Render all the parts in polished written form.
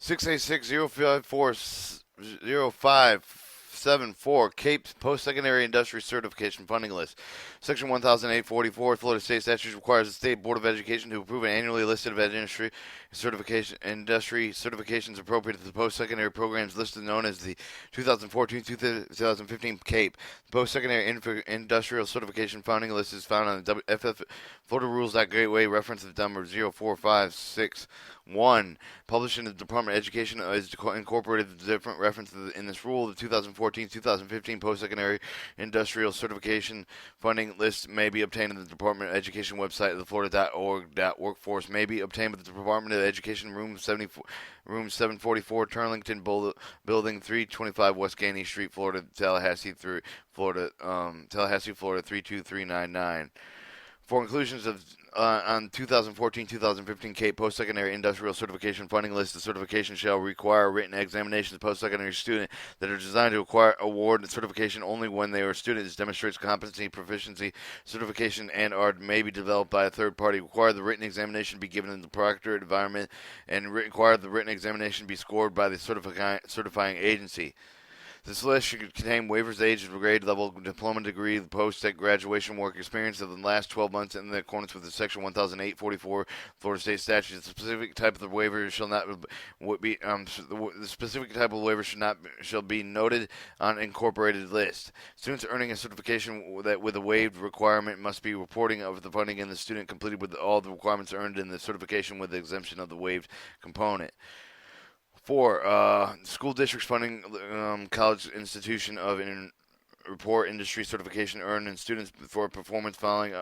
686-054-0574, CAPE Post-Secondary Industry Certification Funding List. Section 1844, Florida State Statutes requires the State Board of Education to approve an annually listed of industry certifications appropriate to the post-secondary programs listed known as the 2014-2015 CAPE. The Post-Secondary Industrial Certification Funding List is found on the FF Florida Rules.Gateway, reference number 04561. Published in the Department of Education is incorporated the different references in this rule. The 2014-2015 Post-Secondary Industrial Certification Funding List may be obtained in the Department of Education website of the Florida.org.workforce. May be obtained with the Department of Education, Room 744, Turlington Building, 325 West Gainey Street, Florida, Tallahassee, Florida 32399. For inclusions of on 2014-2015 CAPE Post-Secondary Industrial Certification Funding List, the certification shall require written examinations of post-secondary student that are designed to award certification only when they are students demonstrates competency, proficiency, certification, and are may be developed by a third party. Require the written examination be given in the proctored environment, and require the written examination be scored by the certifying agency. This list should contain waivers, age, grade level, diploma, degree, post-graduation work experience of the last 12 months in accordance with the Section 1844 Florida State Statute. The specific type of the waiver shall not be the specific type of waiver shall be noted on incorporated list. Students earning a certification that with a waived requirement must be reporting of the funding and the student completed with all the requirements earned in the certification with the exemption of the waived component. 4. School districts funding college institution of report industry certification earned in students for performance funding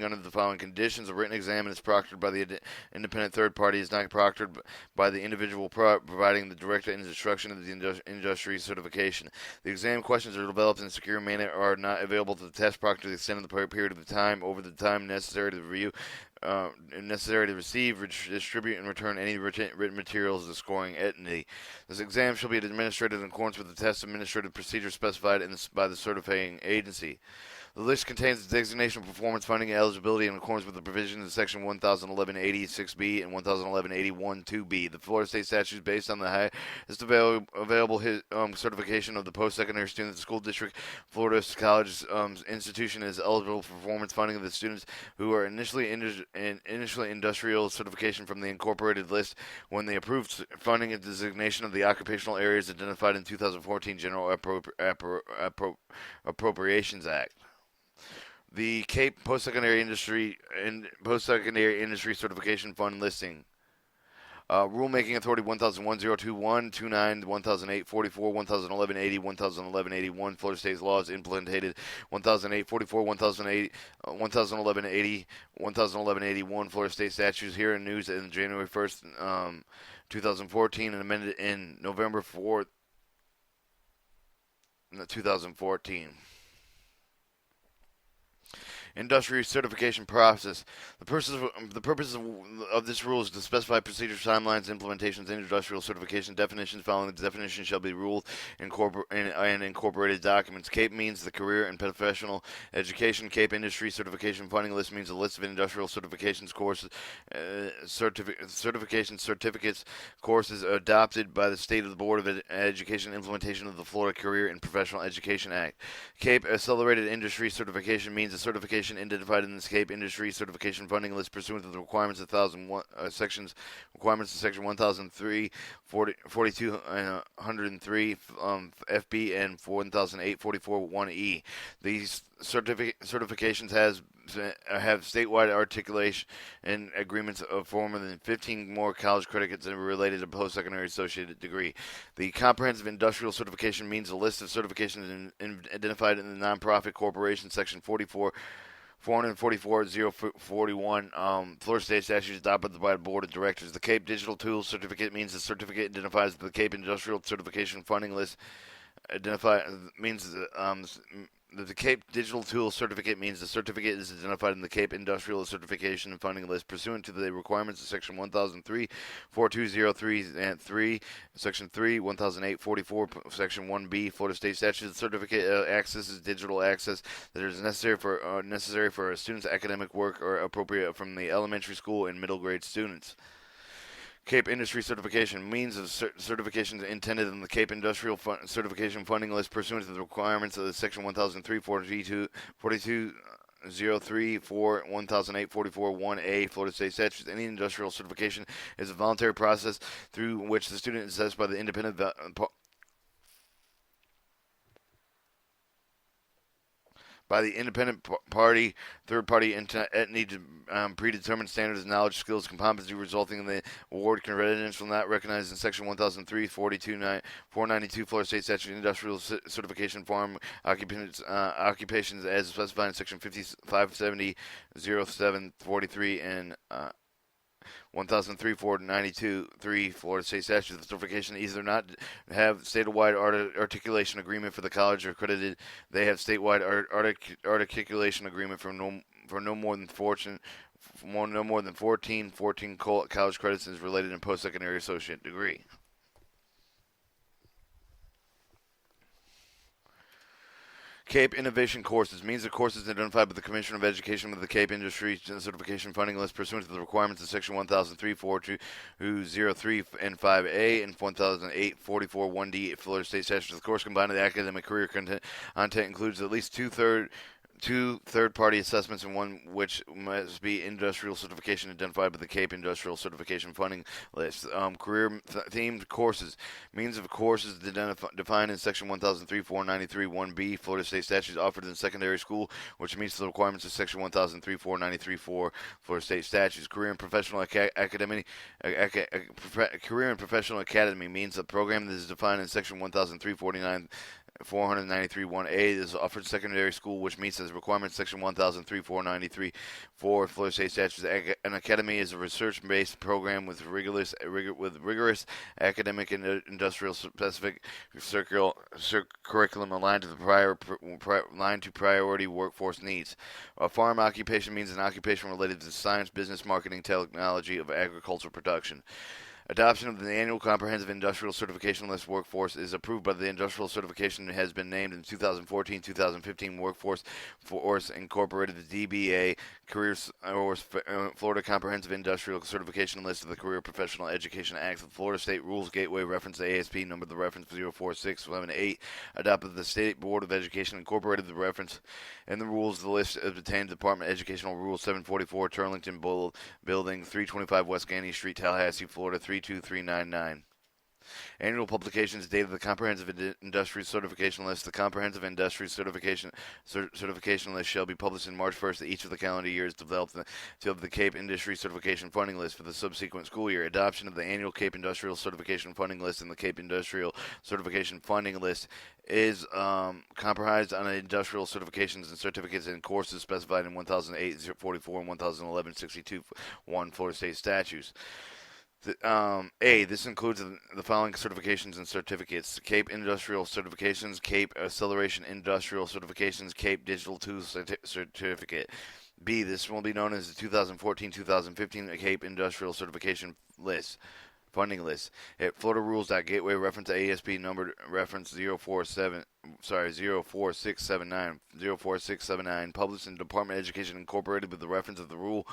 under the following conditions. A written exam is proctored by the independent third party, is not proctored by the individual providing the direct instruction of the industry certification. The exam questions are developed in a secure manner, are not available to the test proctor to the extent of the period of the time over the time necessary to review necessary to receive, distribute, and return any written materials to the scoring entity. This exam shall be administered in accordance with the test administrative procedure specified by the certifying agency. The list contains the designation of performance funding eligibility in accordance with the provisions of Section 1011-86B and 1011-81-2B. The Florida State statute is based on the highest available certification of the post-secondary student. The school district, Florida College institution is eligible for performance funding of the students who are initially industrial certification from the incorporated list when the approved funding and designation of the occupational areas identified in 2014 General Appropriations Act. The CAPE Post-Secondary Industry Certification Fund listing. Rulemaking Authority 101021, 29, 100844, 101180, 101181, Florida State's laws implemented 100844, 101180, 101181, Florida State statutes here in news in January 1st, 2014, and amended in November 4th, 2014. Industry certification process. The purpose of this rule is to specify procedures, timelines, implementations, and industrial certification definitions. Following the definition shall be ruled in incorporated documents. CAPE means the career and professional education. CAPE industry certification funding list means a list of industrial certifications courses, certification certificates courses adopted by the state of the Board of Education implementation of the Florida Career and Professional Education Act. CAPE accelerated industry certification means a certification identified in the CAPE industry certification funding list pursuant to the requirements of Section 1003, 4203 FB and 100844 1E. These certifications have statewide articulation and agreements of more than 15 more college credits and related to post-secondary associated degree. The comprehensive industrial certification means a list of certifications identified in the nonprofit corporation section 444-041, Florida State statute adopted by the Board of Directors. The CAPE Digital Tools Certificate means the certificate identifies the CAPE Industrial Certification Funding List. The CAPE Digital Tools Certificate means the certificate is identified in the CAPE Industrial Certification and Funding List pursuant to the requirements of Section 1003, 4203 and 3, Section 3, 100844, Section 1B, Florida State Statute. The certificate access is digital access that is necessary for a student's academic work or appropriate from the elementary school and middle grade students. Cape Industry Certification means of certifications intended in the Cape Industrial Certification Funding List pursuant to the requirements of the Section 1003, 4203, 4, 1008, 44, 1A, Florida State Statutes. Any industrial certification is a voluntary process through which the student is assessed by the independent party, third party entity to predetermined standards of knowledge, skills, competency resulting in the award credential not recognized in Section 1003, 492 Florida State Statute Industrial Certification Farm occupations as specified in Section 570, 07, 43, and 1003, 492, 3 Florida State Statute. The certification either not have statewide articulation agreement for the college or accredited. They have statewide articulation agreement for no more than 14 college credits is related in post-secondary associate degree. Cape Innovation Courses means the courses identified by the Commissioner of Education with the Cape Industry Certification Funding List pursuant to the requirements of Section 1003, 4203, and 5A, and 1008, 44, 1D Florida State Statutes. The course combined with academic career content includes at least two third-party assessments, and one which must be industrial certification identified by the Cape Industrial Certification Funding List. Career-themed courses. Means of courses defined in Section 1003, 493, 1B, Florida State Statutes offered in secondary school, which meets the requirements of Section 1003, 493, 4, Florida State Statutes. Career and Professional Academy means a program that is defined in Section 1003, 493 1A is offered secondary school, which meets the requirements Section 1003, 493, 4 Florida State Statutes. An academy is a research-based program with rigorous academic and industrial specific curriculum aligned to priority workforce needs. A farm occupation means an occupation related to science, business, marketing, technology of agricultural production. Adoption of the annual comprehensive industrial certification list workforce is approved by the industrial certification and has been named in 2014-2015 Workforce Incorporated, the DBA Careers Florida Comprehensive Industrial Certification List of the Career Professional Education Act. The Florida State Rules Gateway reference the ASP number, the reference 046178, adopted the State Board of Education incorporated the reference and the rules. The list obtained Department of Educational Rule 744, Turlington Building, 325 West Ganey Street, Tallahassee, Florida 32399. Annual publications date of the Comprehensive Industry Certification List. The Comprehensive Industry Certification List shall be published in March 1st of each of the calendar years developed to the Cape Industry Certification Funding List for the subsequent school year. Adoption of the annual Cape Industrial Certification Funding List and the Cape Industrial Certification Funding List is comprised on industrial certifications and certificates and courses specified in 1008, 44, and 1011, 62, 1 Florida State statutes. This includes the following certifications and certificates: Cape Industrial Certifications, Cape Acceleration Industrial Certifications, Cape Digital Tools Certificate. B, this will be known as the 2014-2015 Cape Industrial Certification List. Funding list at FloridaRules.gateway reference ASP number reference 04679 published in Department of Education Incorporated with the reference of the rule.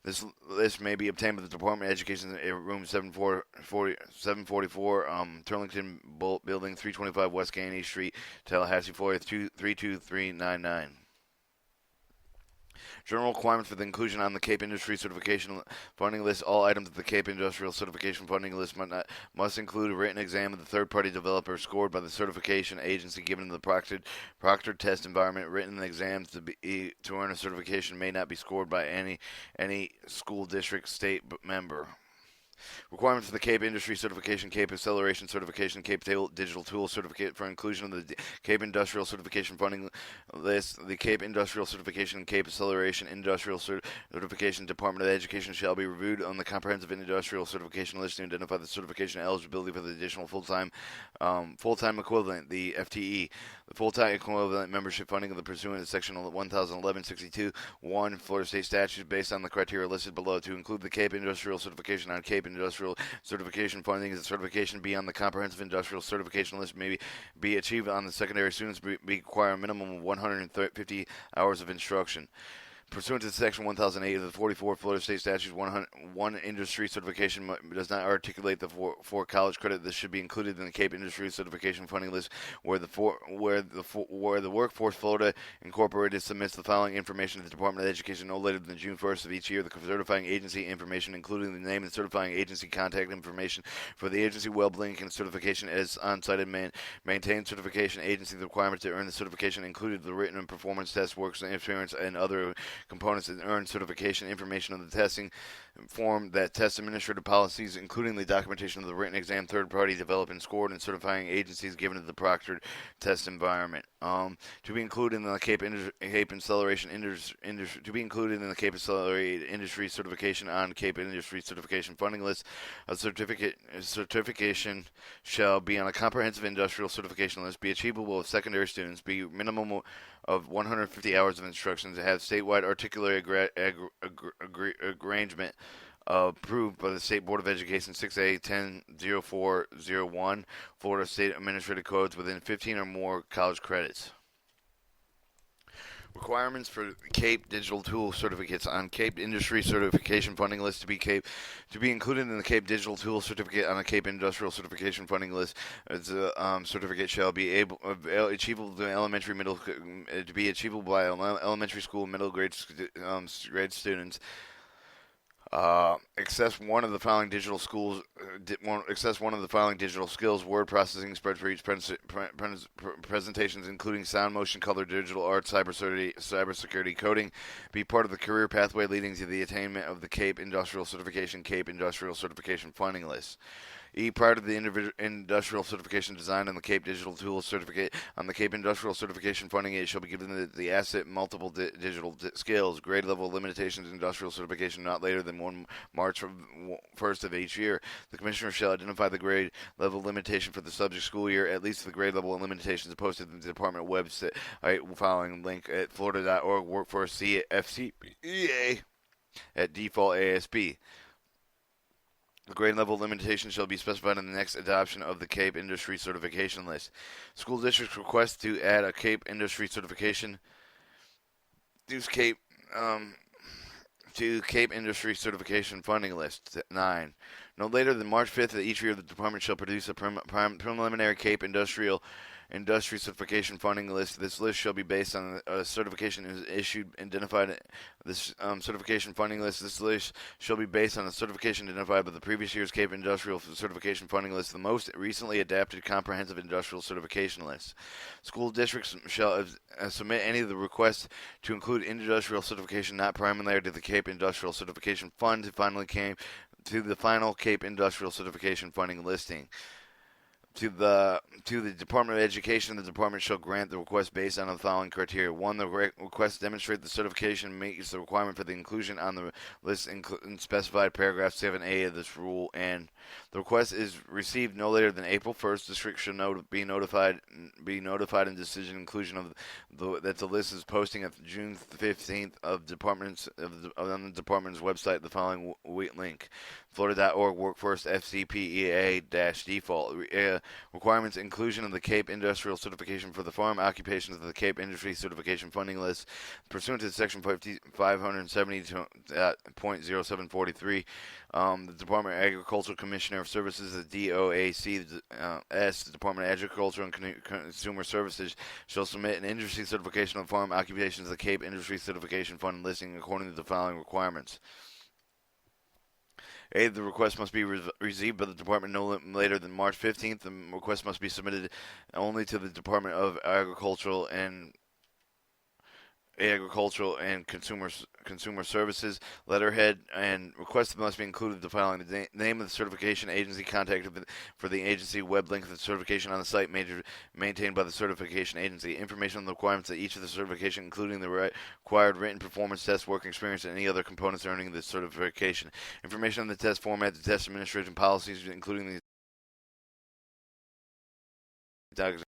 This list may be obtained by the Department of Education in room 744, Turlington Building, 325 West Ganey Street, Tallahassee, Florida 32399. General requirements for the inclusion on the Cape Industry Certification Funding List. All items of the Cape Industrial Certification Funding List must include a written exam of the third-party developer scored by the certification agency given the proctored test environment. Written exams to earn a certification may not be scored by any school district, state member. Requirements for the Cape Industry Certification, Cape Acceleration Certification, Cape Digital Tool Certificate for inclusion of the Cape Industrial Certification Funding List. The Cape Industrial Certification and Cape Acceleration Industrial Certification Department of Education shall be reviewed on the Comprehensive Industrial Certification List to identify the certification eligibility for the additional full-time equivalent, the FTE. The full-time equivalent membership funding of the pursuant to Section 1011-62, 1 Florida State Statutes based on the criteria listed below to include the Cape Industrial Certification on Cape Industrial Certification Funding. The certification be on the Comprehensive Industrial Certification List may be achieved on the secondary students require a minimum of 150 hours of instruction. Pursuant to Section 1008 of the 44 Florida State Statutes, one industry certification does not articulate the four college credit that should be included in the CAPE Industry Certification Funding List, where the Workforce Florida Incorporated submits the following information to the Department of Education no later than June 1st of each year: the certifying agency information, including the name and certifying agency contact information for the agency web link and certification as on-site and maintained certification agency. The requirements to earn the certification included the written and performance test, works and experience, and other components that earn certification information of the testing form that test administrative policies, including the documentation of the written exam third-party developed and scored, and certifying agencies given to the proctored test environment. To be included in the CAPE Acceleration Industry, to be included in the CAPE Accelerated Industry Certification on CAPE Industry Certification Funding List, a certification shall be on a comprehensive industrial certification list, be achievable of secondary students, be minimum of 150 hours of instruction, to have statewide articulated arrangement approved by the State Board of Education 6A 100401, Florida State Administrative Codes, within 15 or more college credits. Requirements for CAPE Digital Tool Certificates on CAPE Industry Certification Funding List. To be included in the CAPE Digital Tool Certificate on a CAPE Industrial Certification Funding List, the certificate shall be achievable to elementary, middle, to be achievable by elementary school, middle grade students. Access one of the following digital skills: word processing, spreadsheets, presentations, including sound, motion, color, digital art, cybersecurity, coding. Be part of the career pathway leading to the attainment of the CAPE Industrial Certification Funding List. Prior to the industrial certification design on the CAPE Digital Tools Certificate on the CAPE Industrial Certification Funding, it shall be given the asset multiple digital skills, grade level limitations, industrial certification not later than March 1st of each year. The Commissioner shall identify the grade level limitation for the subject school year, at least the grade level limitations posted in the Department website following link at florida.org workforce FCPA at default ASB. The grade level limitation shall be specified in the next adoption of the CAPE Industry Certification List. School districts request to add a CAPE Industry Certification to CAPE Industry Certification Funding List. 9. No later than March 5th of each year, the Department shall produce a preliminary CAPE Industry Certification Funding List. This list shall be based on a certification is issued identified. This certification funding list. This list shall be based on a certification identified by the previous year's CAPE Industrial Certification Funding List, the most recently adapted comprehensive industrial certification list. School districts shall submit any of the requests to include industrial certification not primarily to the CAPE Industrial Certification Fund to the final CAPE Industrial Certification Funding listing. To the Department of Education, the Department shall grant the request based on the following criteria. 1. The request demonstrate the certification meets the requirement for the inclusion on the list in specified paragraph 7A of this rule, and the request is received no later than April 1st. The district shall be notified in decision inclusion of that the list is posting at June 15th on the Department's website. The following link: Florida.org workforce FCPEA-default. Requirements: inclusion of the CAPE Industrial Certification for the farm occupations of the CAPE Industry Certification Funding List, pursuant to Section 570.0743. The Department of Agricultural Commissioner of Services, the DOAC, the Department of Agriculture and Consumer Services, shall submit an industry certification of farm occupations of the CAPE Industry Certification Fund listing according to the following requirements. A. The request must be received by the Department no later than March 15th. The request must be submitted only to the Department of Agricultural and Consumer Services letterhead, and requests must be included the following: the name of the certification agency contacted for the agency, web link of the certification on the site maintained by the certification agency, information on the requirements of each of the certification, including the required written performance test, work experience, and any other components earning the certification, information on the test format, the test administration policies, including the